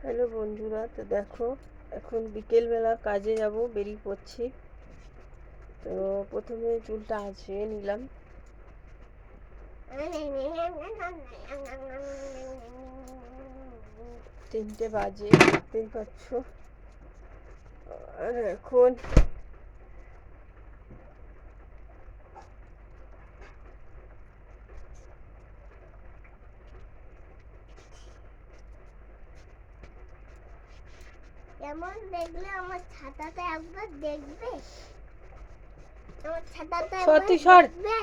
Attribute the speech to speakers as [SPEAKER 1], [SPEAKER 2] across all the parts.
[SPEAKER 1] Hello বন্ধুরা, তো দেখো এখন বিকেলবেলা কাজে যাব, বেরিয়ে পড়ছি। তো প্রথমে চুলটা আঁচড়িয়ে নিলাম। 3টে বাজে, দেখতেই পাচ্ছ। আর এখন
[SPEAKER 2] কেমন দেখলে আমার ছাতাটা একবার দেখবে? আমার ছাতাটা
[SPEAKER 1] সত্যি
[SPEAKER 2] একবার
[SPEAKER 1] সর।
[SPEAKER 2] দেখবে?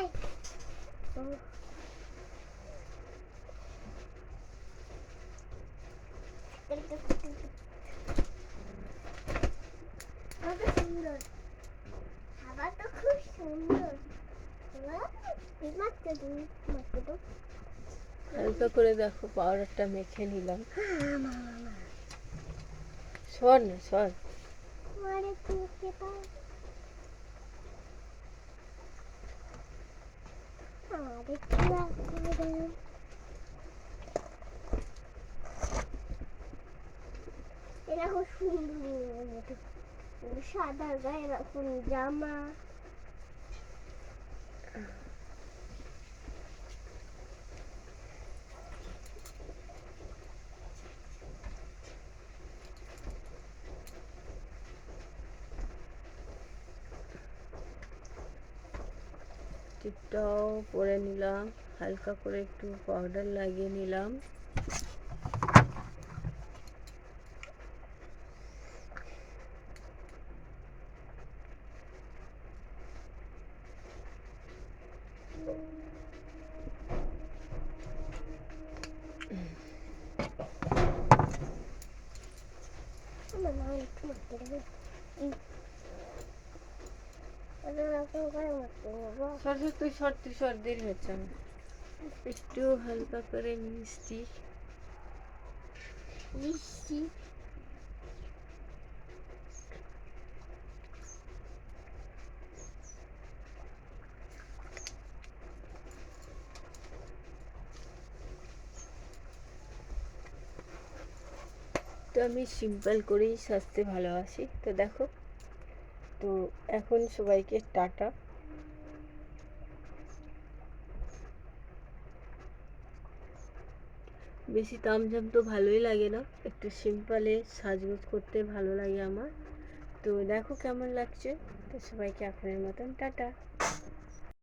[SPEAKER 2] কত সুন্দর, ছাতাটা খুব সুন্দর।
[SPEAKER 1] হালকা করে দেখো পাউডারটা মেখে নিলাম। সর না, সর।
[SPEAKER 2] এরকম সুন্দর সাদা গায়ে এরকম জামা।
[SPEAKER 1] টিপটাও পরে নিলাম, হালকা করে একটু পাউডার লাগিয়ে নিলাম। সর সর, তুই সর, তুই সর, দেরি হচ্ছে আমার। একটু হালকা করে মিষ্টি। তো আমি সিম্পল করেই সাজতে ভালোবাসি। তো দেখো, তো এখন সবাইকে টাটা। বেশি তামঝাম তো ভালোই লাগে না, একটু সিম্পলে সাজগোজ করতে ভালো লাগে আমার। তো দেখো কেমন লাগছে। তো সবাইকে এখনের মতন টাটা।